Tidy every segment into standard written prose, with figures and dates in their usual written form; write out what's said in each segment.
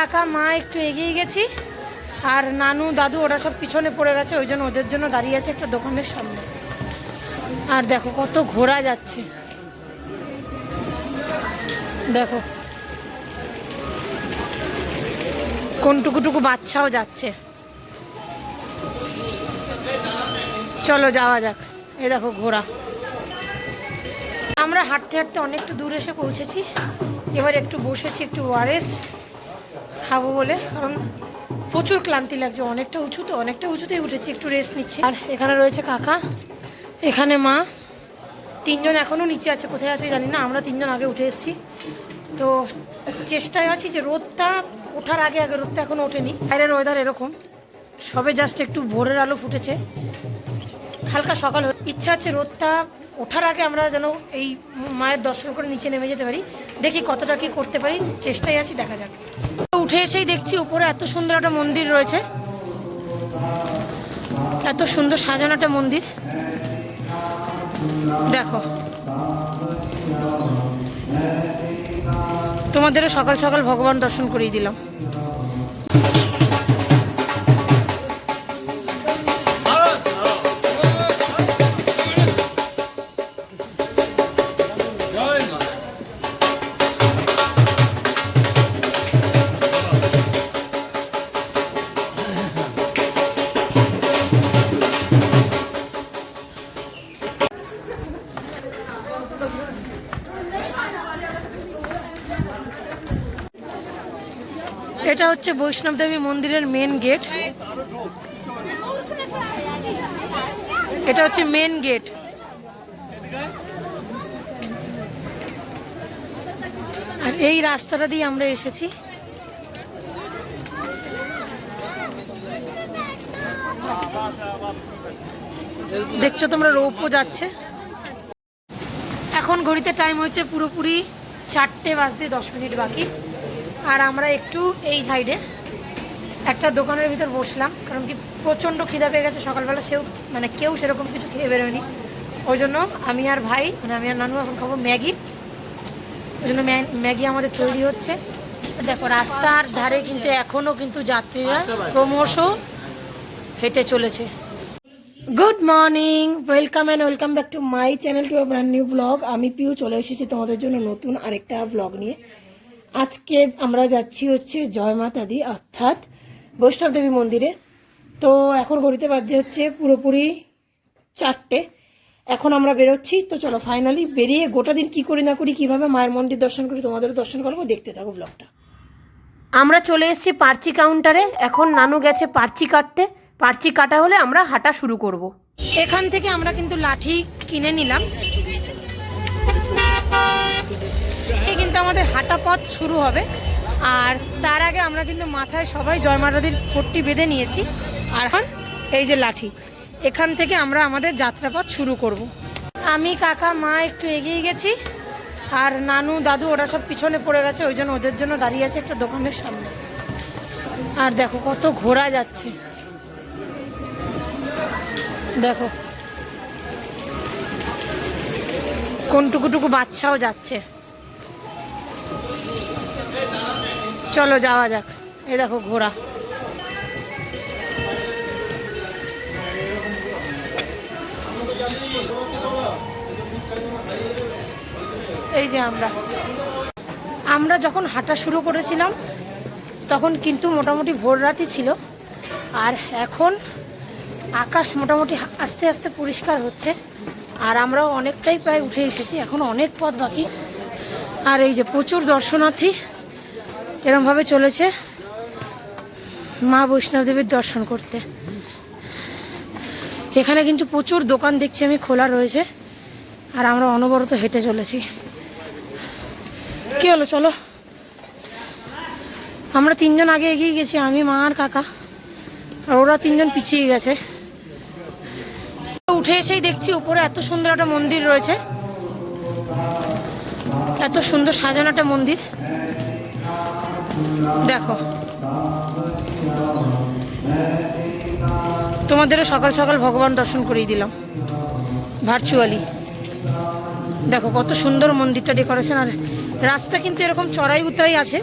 কাকা মা একটু এগিয়ে গেছি, আর নানু দাদু ওরা সব পিছনে পড়ে গেছে, ওই জন্য ওদের জন্য দাঁড়িয়ে আছে একটা দোকানের সামনে। আর দেখো কত ঘোড়া যাচ্ছে, দেখো কোন টুকুটুকু বাচ্চাও যাচ্ছে। চলো যাওয়া যাক। এই দেখো ঘোড়া। আমরা হাঁটতে হাঁটতে অনেকটা দূর এসে পৌঁছেছি। এবার একটু বসেছি, একটু ওআরএস খাবো বলে, কারণ প্রচুর ক্লান্তি লাগছে। অনেকটা উঁচু তো, অনেকটা উঁচুতেই উঠেছি, একটু রেস্ট নিচ্ছি। আর এখানে রয়েছে কাকা, এখানে মা, তিনজন এখনও নিচে আছে, কোথায় আছে জানি না। আমরা তিনজন আগে উঠে এসেছি, তো চেষ্টায় আছি যে রোদটা ওঠার আগে আগে, রোদটা এখনও ওঠেনি। বাইরের ওয়েদার এরকম, সবে জাস্ট একটু ভোরের আলো ফুটেছে, হালকা সকাল। ইচ্ছা আছে রোদটা ওঠার আগে আমরা যেন এই মায়ের দর্শন করে নিচে নেমে যেতে পারি। দেখি কতটা কি করতে পারি, চেষ্টায় আছি, দেখা যাক। উঠে এসেই দেখছি উপরে এত সুন্দর একটা মন্দির রয়েছে, এত সুন্দর সাজানো একটা মন্দির। দেখো, তোমাদেরও সকাল সকাল ভগবান দর্শন করিয়ে দিলাম। এটা হচ্ছে বৈষ্ণব দেবী মন্দিরের মেন গেট। এটা হচ্ছে মেন গেট। আর এই রাস্তাটা দিয়ে আমরা এসেছি। দেখছো তোমরা, রৌপো যাচ্ছে। এখন ঘড়িতে টাইম হচ্ছে পুরোপুরি 4টে বাজতে 10 মিনিট বাকি। আর আমরা একটু এই সাইডে একটা দোকানের ভিতর বসলাম, কারণ কি প্রচণ্ড খিদা পেয়ে গেছে সকালবেলা। কেউ সেরকম কিছু খেয়ে বেরোয়নি, ওই জন্য আমি আর ভাই, আমি আর নানু এখন খাবো ম্যাগি। ওই জন্য ম্যাগি আমাদের তৈরি হচ্ছে। দেখো রাস্তার ধারে কিন্তু এখনও কিন্তু যাত্রীরা ক্রমশ হেঁটে চলেছে। Good morning, welcome back to my channel, to a brand new blog. আমি পিউ চলে এসেছি তোমাদের জন্য নতুন আরেকটা ব্লগ নিয়ে। আজকে আমরা যাচ্ছি হচ্ছে জয় মাতা দি, অর্থাৎ বৈষ্ণব দেবী মন্দিরে। তো এখন ঘড়িতে বাজছে হচ্ছে পুরোপুরি 4টে। এখন আমরা বেরোচ্ছি। তো চলো ফাইনালি বেরিয়ে গোটা দিন কী করি না করি, কীভাবে মায়ের মন্দির দর্শন করি, তোমাদেরও দর্শন করবো, দেখতে থাকো ব্লগটা। আমরা চলে এসেছি পার্চি কাউন্টারে। এখন নানু গেছে পার্চি কাটতে, পার্চি কাটা হলে আমরা হাঁটা শুরু করব। এখান থেকে আমরা কিন্তু লাঠি কিনে নিলাম, কিন্তু আমাদের হাঁটা পথ শুরু হবে। আর তার আগে আমরা কিন্তু মাথায় সবাই জয় মাতাদির পট্টি বেঁধে নিয়েছি। আর এখন এই যে লাঠি, এখান থেকে আমরা আমাদের যাত্রাপথ শুরু করব। আমি কাকা মা একটু এগিয়ে গেছি, আর নানু দাদু ওরা সব পিছনে পড়ে গেছে, ওই জন্য ওদের জন্য দাঁড়িয়ে আছে একটা দোকানের সামনে। আর দেখো কত ঘোড়া যাচ্ছে, দেখো কোন টুকুটুকু বাচ্চাও যাচ্ছে। চলো যাওয়া যাক। এই দেখো ঘোড়া। এই যে আমরা যখন হাঁটা শুরু করেছিলাম তখন কিন্তু মোটামুটি ভোর রাতই ছিল। আর এখন আকাশ মোটামুটি আস্তে আস্তে পরিষ্কার হচ্ছে। আর আমরাও অনেকটাই প্রায় উঠে এসেছি, এখন অনেক পথ বাকি। আর এই যে প্রচুর দর্শনার্থী এরমভাবে চলেছে মা বৈষ্ণব দেবীর দর্শন করতে। এখানে কিন্তু প্রচুর দোকান দেখছি আমি খোলা রয়েছে, আর আমরা অনবরত হেঁটে চলেছি। কি হলো, চলো। আমরা তিনজন আগে এগিয়ে গেছি, আমি মা আর কাকা, আর ওরা তিনজন পিছিয়ে গেছে। উঠে এসেই দেখছি উপরে এত সুন্দর একটা মন্দির রয়েছে, এত সুন্দর সাজানো একটা মন্দির। দেখো, তোমাদেরও সকাল সকাল ভগবান দর্শন করিয়ে দিলাম ভার্চুয়ালি। দেখো কত সুন্দর মন্দিরটা ডেকোরেশন। আর রাস্তা কিন্তু এরকম চড়াই উতরাই আছে,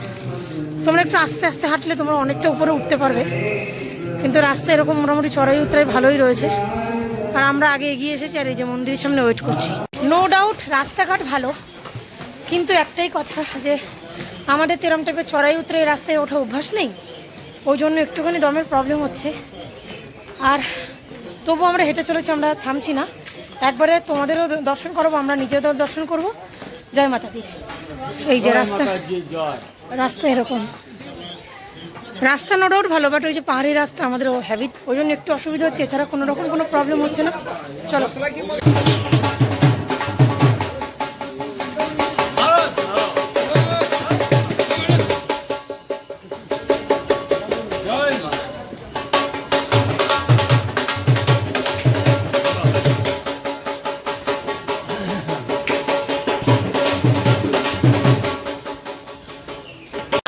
তোমরা একটু আস্তে আস্তে হাঁটলে তোমরা অনেকটা উপরে উঠতে পারবে, কিন্তু রাস্তা এরকম মোটামুটি চড়াই উতরাই ভালোই রয়েছে। আর আমরা আগে এগিয়ে এসেছি আর এই যে মন্দিরের সামনে ওয়েট করছি। নো ডাউট রাস্তাঘাট ভালো, কিন্তু একটাই কথা যে আমাদের তেরম টাইপের চড়াই উতরাই রাস্তায় ওঠা অভ্যাস নেই, ওই জন্য একটুখানি দমের প্রবলেম হচ্ছে। আর তবু আমরা হেঁটে চলেছি, আমরা থামছি না। একবারে তোমাদেরও দর্শন করবো, আমরা নিজেদের দর্শন করবো। জয় মাতা দি। এই যে রাস্তা, রাস্তা এরকম রাস্তা নো ডাউট ভালো, বাট ওই যে পাহাড়ি রাস্তা আমাদের হ্যাবিট, ওই জন্য একটু অসুবিধা হচ্ছে, এছাড়া কোনো রকম কোনো প্রবলেম হচ্ছে না। চলো।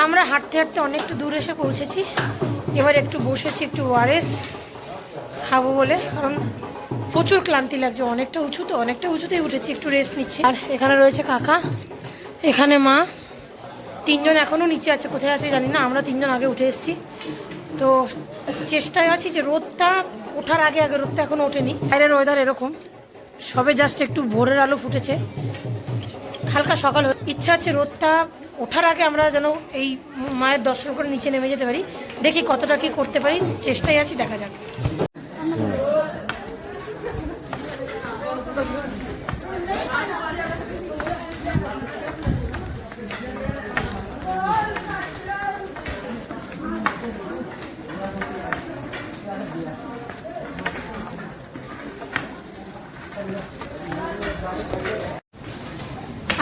আমরা হাঁটতে হাঁটতে অনেকটা দূর এসে পৌঁছেছি। এবার একটু বসেছি, একটু ওআরএস খাবো বলে, কারণ প্রচুর ক্লান্তি লাগছে। অনেকটা উঁচু তো, অনেকটা উঁচুতেই উঠেছি, একটু রেস্ট নিচ্ছি। আর এখানে রয়েছে কাকা, এখানে মা, তিনজন এখনও নিচে আছে, কোথায় আছে জানি না। আমরা তিনজন আগে উঠে এসেছি, তো চেষ্টায় আছি যে রোদটা ওঠার আগে আগে, রোদটা এখনও ওঠেনি। বাইরের ওয়েদার এরকম, সবে জাস্ট একটু ভোরের আলো ফুটেছে, হালকা সকাল। ইচ্ছা আছে রোদটা ওঠার আগে আমরা যেন এই মায়ের দর্শন করে নিচে নেমে যেতে পারি। দেখি কতটা কি করতে পারি, চেষ্টায় আছি, দেখা যাক।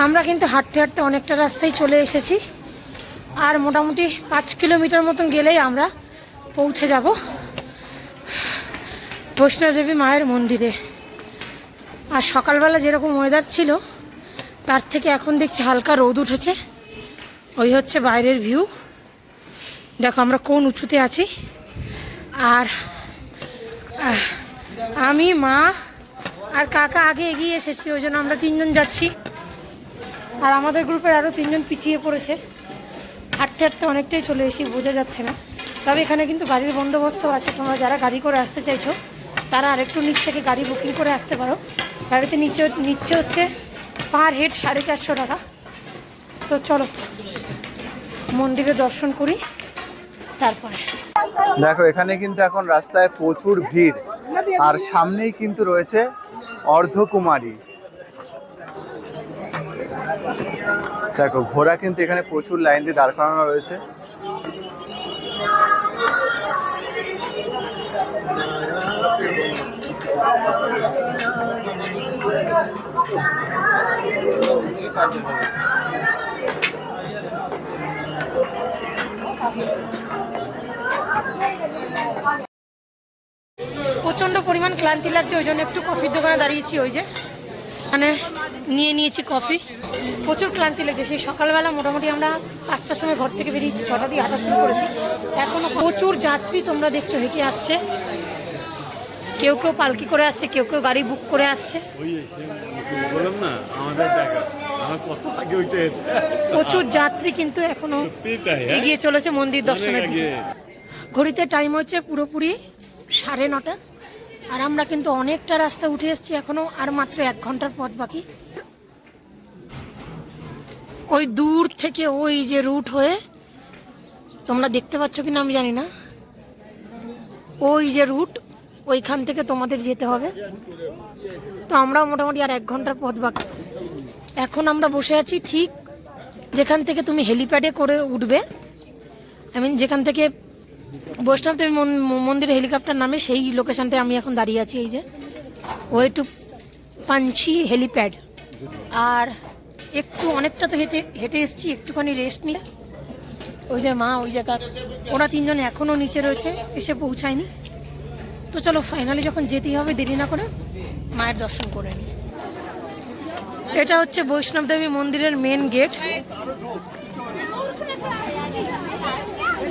আমরা কিন্তু হাঁটতে হাঁটতে অনেকটা রাস্তায় চলে এসেছি, আর মোটামুটি 5 কিলোমিটার মতন গেলেই আমরা পৌঁছে যাব বৈষ্ণবদেবী মায়ের মন্দিরে। আর সকালবেলা যেরকম ওয়েদার ছিল তার থেকে এখন দেখছি হালকা রোদ উঠেছে। ওই হচ্ছে বাইরের ভিউ, দেখো আমরা কোন উঁচুতে আছি। আর আমি, মা আর কাকা আগে এগিয়ে এসেছি, ওই জন্য আমরা তিনজন যাচ্ছি। আর আমাদের গ্রুপের আরও তিনজন পিছিয়ে পড়েছে। হাঁটতে হাঁটতে অনেকটাই চলে এসেছি, বোঝা যাচ্ছে না। তবে এখানে কিন্তু গাড়ির বন্দোবস্ত আছে, তোমরা যারা গাড়ি করে আসতে চাইছো তারা আরেকটু নিচ থেকে গাড়ি বুকিং করে আসতে পারো। গাড়িতে নিচ্ছে হচ্ছে পার হেড 450 টাকা। তো চলো মন্দিরে দর্শন করি তারপরে। দেখো এখানে কিন্তু এখন রাস্তায় প্রচুর ভিড়, আর সামনেই কিন্তু রয়েছে অর্ধকুমারী। দেখো ঘোড়া কিন্তু এখানে প্রচুর লাইন দিয়ে দাঁড় করানো রয়েছে। প্রচন্ড পরিমাণ ক্লান্তি লাগছে, ওই জন্য একটু কফির দোকানে দাঁড়িয়েছি। ওই যে মানে নিয়েছি কফি। প্রচুর ক্লান্তি লাগছে, সেই সকালবেলা মোটামুটি আমরা 5টার সময় ঘর থেকে বেরিয়েছি, 6টা দিয়ে হাঁটা শুরু করেছি। এখনো প্রচুর যাত্রী তোমরা দেখছো হেঁটে আসছে, কেউ কেউ পালকি করে আসছে, কেউ কেউ গাড়ি বুক করে আসছে। প্রচুর যাত্রী কিন্তু এখনো এগিয়ে চলেছে মন্দির দর্শনের দিকে। ঘড়িতে টাইম হচ্ছে পুরোপুরি 9:30, আর আমরা কিন্তু অনেকটা রাস্তা উঠে এসেছি, এখনো আর মাত্র 1 ঘন্টার পথ বাকি। ওই দূর থেকে ওই যে রুট হয়ে, তোমরা দেখতে পাচ্ছ কিনা আমি জানি না, ওই যে রুট, ওইখান থেকে তোমাদের যেতে হবে। তো আমরাও মোটামুটি আর 1 ঘন্টার পথ বাকি। এখন আমরা বসে আছি ঠিক যেখান থেকে তুমি হেলিপ্যাডে করে উঠবে, যেখান থেকে বৈষ্ণবদেবী মন্দিরে হেলিকপ্টার নামে, সেই লোকেশনটায় আমি এখন দাঁড়িয়ে আছি। এই যে ওয়ে টু পাঞ্চি হেলিপ্যাড। আর একটু অনেকটা তো হেঁটে এসেছি, একটুখানি রেস্ট নিয়ে। ওই যে মা, ওই জায়গা, ওরা তিনজন এখনও নিচে রয়েছে, এসে পৌঁছায়নি। তো চলো ফাইনালি যখন যেতেই হবে, দেরি না করে মায়ের দর্শন করে নিই। এটা হচ্ছে বৈষ্ণবদেবী মন্দিরের মেন গেট,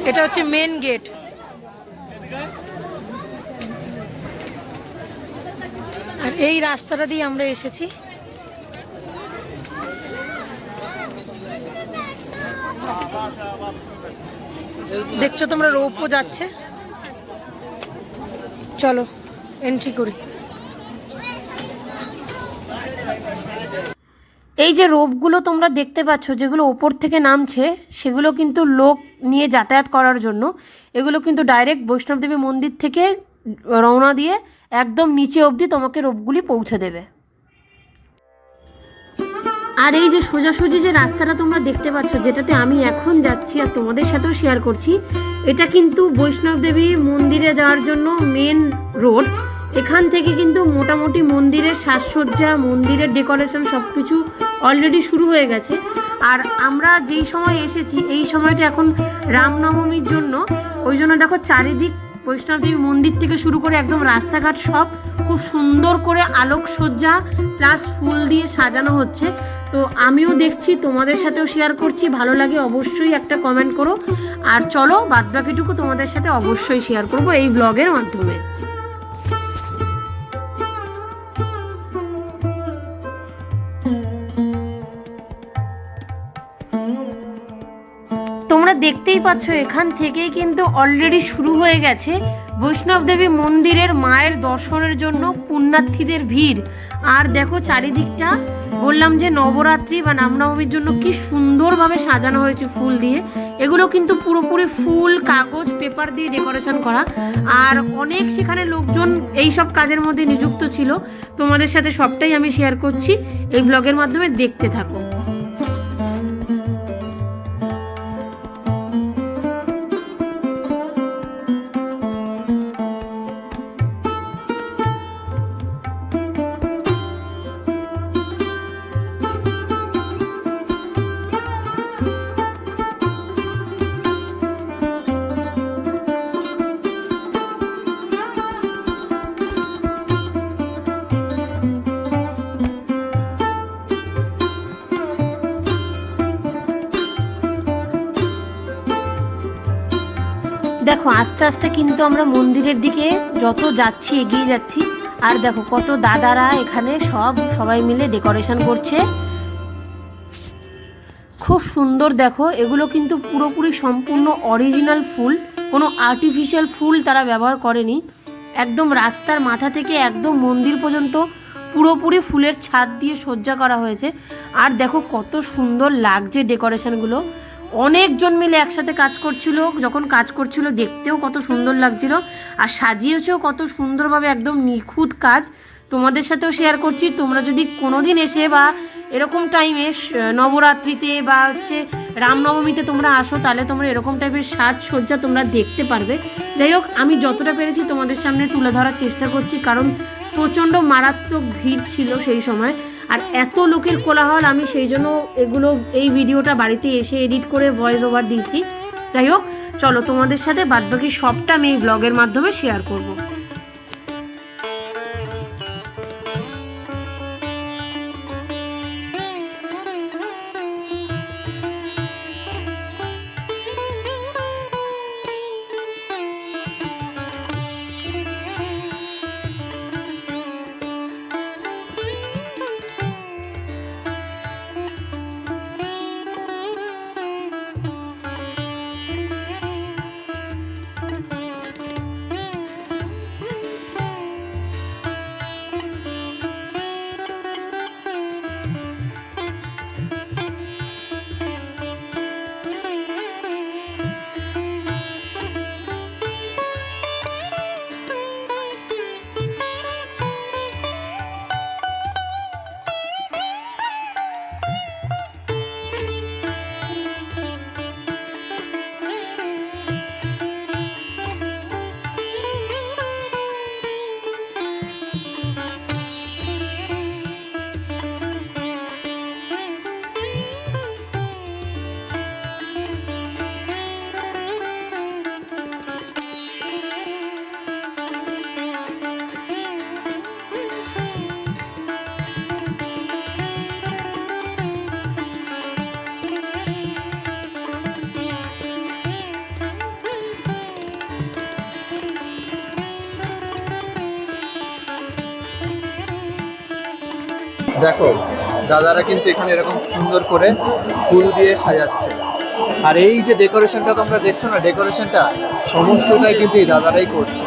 এটা হচ্ছে মেন গেট। আর এই রাস্তাটা দিয়ে আমরা এসেছি। দেখছো তোমরা রোপও যাচ্ছে, চলো এন্ট্রি করি। এই যে রোপগুলো তোমরা দেখতে পাচ্ছ যেগুলো ওপর থেকে নামছে, সেগুলো কিন্তু লোক নিয়ে যাতায়াত করার জন্য। এগুলো কিন্তু ডাইরেক্ট বৈষ্ণবদেবী মন্দির থেকে রওনা দিয়ে একদম নিচে অবধি তোমাকে রোপগুলি পৌঁছে দেবে। আর এই যে সোজাসুজি যে রাস্তাটা তোমরা দেখতে পাচ্ছ, যেটাতে আমি এখন যাচ্ছি আর তোমাদের সাথেও শেয়ার করছি, এটা কিন্তু বৈষ্ণবদেবী মন্দিরে যাওয়ার জন্য মেন রোড। এখান থেকে কিন্তু মোটামুটি মন্দিরের সাজসজ্জা, মন্দিরের ডেকোরেশন সব কিছু অলরেডি শুরু হয়ে গেছে। আর আমরা যেই সময় এসেছি এই সময়টা এখন রামনবমীর জন্য, ওই জন্য দেখো চারিদিক বৈষ্ণবদেবী মন্দির থেকে শুরু করে একদম রাস্তাঘাট সব খুব সুন্দর করে আলোকসজ্জা প্লাস ফুল দিয়ে সাজানো হচ্ছে। তো আমিও দেখছি, তোমাদের সাথেও শেয়ার করছি, ভালো লাগে অবশ্যই একটা কমেন্ট করো। আর চলো বাদবাকিটুকু তোমাদের সাথে অবশ্যই শেয়ার করব এই ব্লগের মাধ্যমে। তোমরা দেখতেই পাচ্ছ এখান থেকেই কিন্তু অলরেডি শুরু হয়ে গেছে বৈষ্ণবদেবী মন্দিরের মায়ের দর্শনের জন্য পুণ্যার্থীদের ভিড়। আর দেখো চারিদিকটা, বললাম যে নবরাত্রি বা রামনবমীর জন্য কি সুন্দরভাবে সাজানো হয়েছে ফুল দিয়ে। এগুলো কিন্তু পুরোপুরি ফুল, কাগজ, পেপার দিয়ে ডেকোরেশন করা। আর অনেক সেখানে লোকজন এই সব কাজের মধ্যে নিযুক্ত ছিল। তোমাদের সাথে সবটাই আমি শেয়ার করছি এই ব্লগের মাধ্যমে, দেখতে থাকো। দেখো আস্তে আস্তে কিন্তু আমরা মন্দিরের দিকে যত যাচ্ছি এগিয়ে যাচ্ছি। আর দেখো কত দাদারা এখানে সবাই মিলে ডেকোরেশন করছে, খুব সুন্দর। দেখো এগুলো কিন্তু পুরোপুরি সম্পূর্ণ অরিজিনাল ফুল, কোনো আর্টিফিশিয়াল ফুল তারা ব্যবহার করেনি। একদম রাস্তার মাথা থেকে একদম মন্দির পর্যন্ত পুরোপুরি ফুলের ছাদ দিয়ে সজ্জা করা হয়েছে। আর দেখো কত সুন্দর লাগছে ডেকোরেশনগুলো। অনেকজন মিলে একসাথে কাজ করছিল, যখন কাজ করছিল দেখতেও কত সুন্দর লাগছিল। আর সাজিয়েছেও কত সুন্দরভাবে, একদম নিখুঁত কাজ। তোমাদের সাথেও শেয়ার করছি, তোমরা যদি কোনো দিন এসে বা এরকম টাইমে নবরাত্রিতে বা হচ্ছে রামনবমীতে তোমরা আসো, তাহলে তোমরা এরকম টাইপের সাজসজ্জা তোমরা দেখতে পারবে। যাই হোক, আমি যতটা পেরেছি তোমাদের সামনে তুলে ধরার চেষ্টা করছি, কারণ প্রচণ্ড মারাত্মক ভিড় ছিল সেই সময়। আর এত লোকের কোলাহল, আমি সেই জন্য এই ভিডিওটা বাড়িতে এসে এডিট করে ভয়েস ওভার দিয়েছি। যাই হোক, চলো তোমাদের সাথে বাদবাকি সবটা আমি এই ব্লগের মাধ্যমে শেয়ার করব। দেখো দাদারা কিন্তু এখানে এরকম সুন্দর করে ফুল দিয়ে সাজাচ্ছে। আর এই যে ডেকোরেশনটা তোমরা দেখছো না, ডেকোরেশনটা সমস্তটাই কিন্তু এই দাদারাই করছে।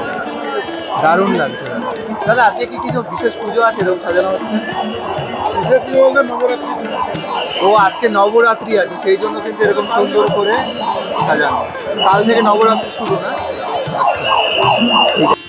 দারুণ লাগছে দাদা। দাদা আজকে কি কিছু বিশেষ পুজো আছে এরকম সাজানো হচ্ছে? বিশেষ পুজো বলতে নবরাত্রি চলছে। ও আজকে নবরাত্রি আছে, সেই জন্য কিন্তু এরকম সুন্দর করে সাজানো। কাল থেকে নবরাত্রি শুরু না? আচ্ছা ঠিক আছে।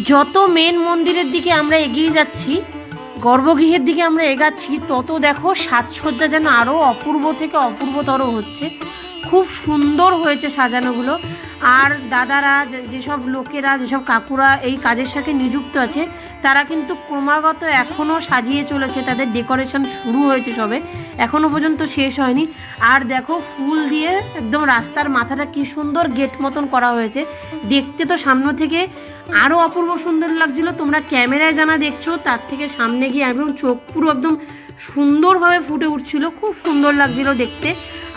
যত মেন মন্দিরের দিকে আমরা এগিয়ে যাচ্ছি, গর্ভগৃহের দিকে আমরা এগাচ্ছি, তত দেখো সাজসজ্জা যেন আরও অপূর্ব থেকে অপূর্বতর হচ্ছে। খুব সুন্দর হয়েছে সাজানোগুলো। আর দাদারা, যেসব লোকেরা, যেসব কাকুরা এই কাজের সাথে নিযুক্ত আছে, তারা কিন্তু ক্রমাগত এখনও সাজিয়ে চলেছে। তাদের ডেকোরেশন শুরু হয়েছে সবে, এখনও পর্যন্ত শেষ হয়নি। আর দেখো ফুল দিয়ে একদম রাস্তার মাথাটা কি সুন্দর গেট মতন করা হয়েছে। দেখতে তো সামনে থেকে আরও অপূর্ব সুন্দর লাগছিল। তোমরা ক্যামেরায় জানা দেখছো, তার থেকে সামনে গিয়ে একদম চোখ পুরো একদম সুন্দরভাবে ফুটে উঠছিল। খুব সুন্দর লাগছিল দেখতে।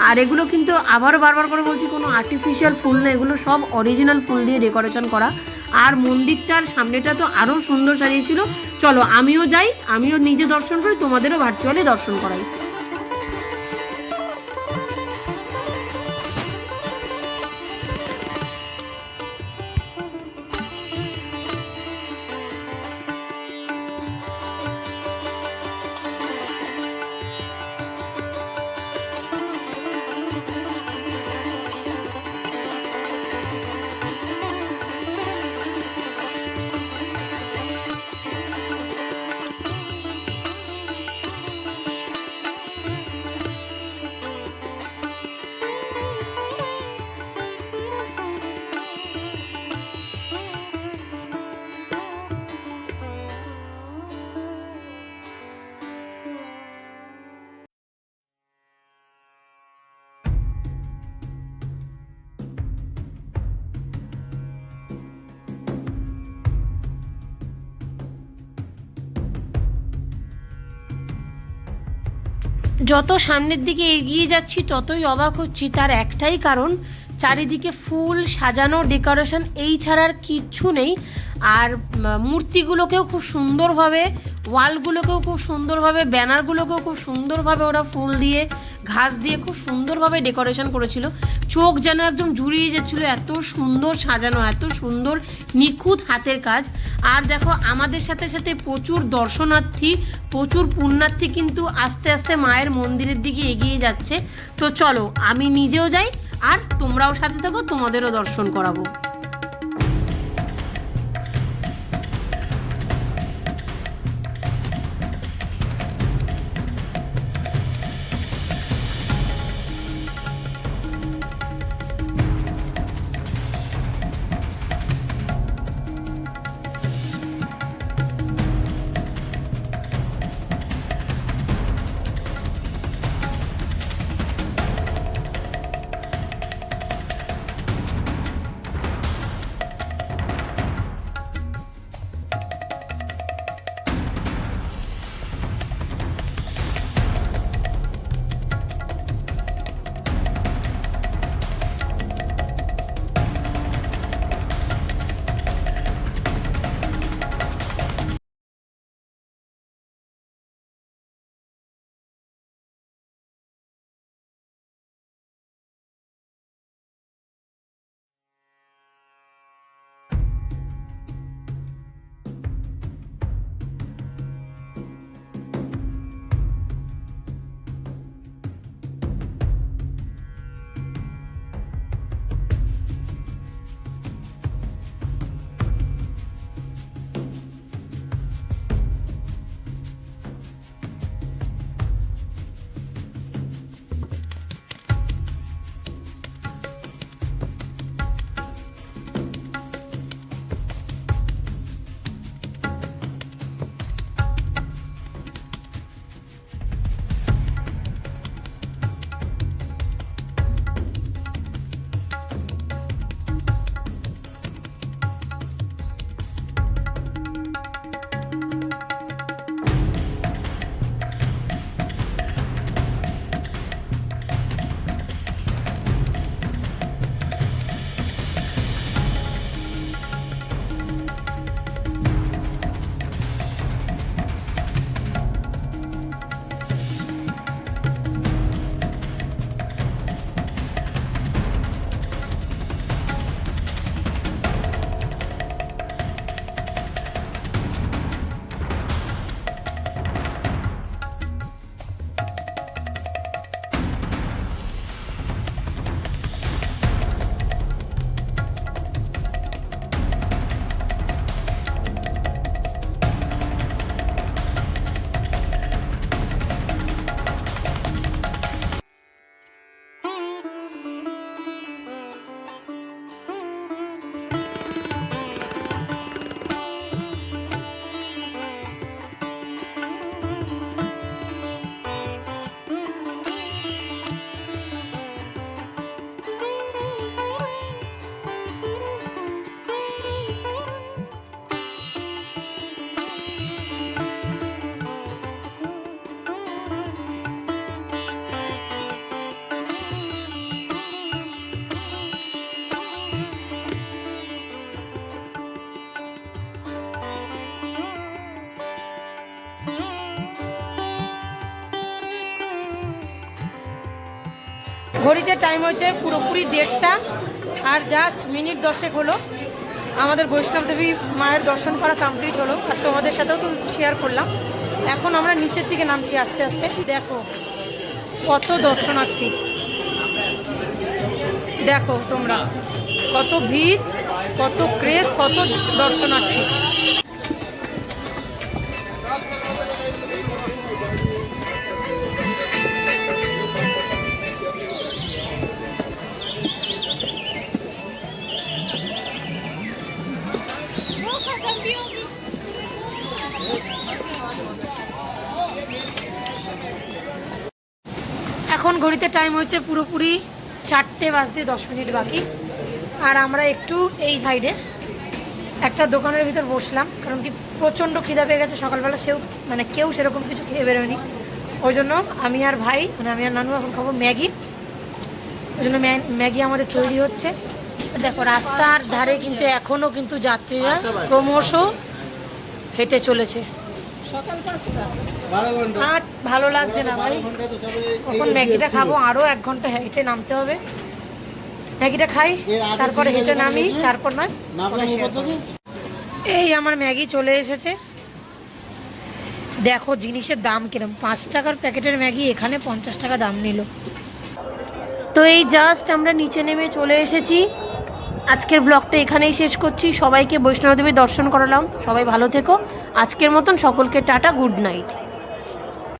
আর এগুলো কিন্তু আবারও বারবার করে বলছি, কোনো আর্টিফিশিয়াল ফুল না, এগুলো সব অরিজিনাল ফুল দিয়ে ডেকোরেশন করা। আর মন্দিরটার সামনেটা তো আরও সুন্দর সাজিয়েছিল। চলো আমিও যাই, আমিও নিজে দর্শন করি, তোমাদেরও ভার্চুয়ালি দর্শন করাই। যত সামনের দিকে এগিয়ে যাচ্ছি ততই অবাক হচ্ছি। তার একটাই কারণ, চারিদিকে ফুল সাজানো, ডেকোরেশন, এই ছাড়া আর কিচ্ছু নেই। আর মূর্তিগুলোকেও খুব সুন্দরভাবে, ওয়ালগুলোকেও খুব সুন্দরভাবে, ব্যানারগুলোকেও খুব সুন্দরভাবে ওরা ফুল দিয়ে, ঘাস দিয়ে খুব সুন্দরভাবে ডেকোরেশন করেছিল। চোখ যেন একদম জুড়িয়ে যাচ্ছিলো, এত সুন্দর সাজানো, এত সুন্দর নিখুঁত হাতের কাজ। আর দেখো আমাদের সাথে সাথে প্রচুর দর্শনার্থী, প্রচুর পুণ্যার্থী কিন্তু আস্তে আস্তে মায়ের মন্দিরের দিকে এগিয়ে যাচ্ছে। তো চলো আমি নিজেও যাই, আর তোমরাও সাথে থাকো, তোমাদেরও দর্শন করাবো। ঘড়িতে টাইম হয়েছে পুরোপুরি 1:30 আর জাস্ট মিনিট 10 হলো আমাদের বৈষ্ণব দেবী মায়ের দর্শন করা কমপ্লিট হলো। আর তোমাদের সাথেও তো শেয়ার করলাম। এখন আমরা নিচের দিকে নামছি আস্তে আস্তে। দেখো কত দর্শনার্থী, দেখো তোমরা কত ভিড়, কত ক্রেজ, কত দর্শনার্থী। এখন ঘড়িতে টাইম হচ্ছে পুরোপুরি 4:10 বাকি। আর আমরা একটু এই সাইডে একটা দোকানের ভিতর বসলাম, কারণ কি প্রচণ্ড খিদা পেয়ে গেছে সকালবেলা। কেউ সেরকম কিছু খেয়ে বেরোয়নি। ওই জন্য আমি আর ভাই আমি আর নানু এখন খাবো ম্যাগি। ওই জন্য ম্যাগি আমাদের তৈরি হচ্ছে। দেখো রাস্তার ধারে কিন্তু এখনও কিন্তু যাত্রীরা ক্রমশ হেঁটে চলেছে। আর ভালো লাগছে না ভাই, কখন ম্যাগিটা খাবো? আরও 1 ঘন্টা হেঁটে নামতে হবে। ম্যাগিটা খাই, তারপরে হেঁটে নামি, তারপর নয়। এই আমার ম্যাগি চলে এসেছে। দেখো জিনিসের দাম কিরম, 5 টাকার প্যাকেটের ম্যাগি এখানে 50 টাকা দাম নিল। তো এই জাস্ট আমরা নিচে নেমে চলে এসেছি। আজকের ব্লগটা এখানেই শেষ করছি। সবাইকে বৈষ্ণব দেবীর দর্শন করালাম। সবাই ভালো থেকো। আজকের মতন সকলকে টাটা, গুড নাইট।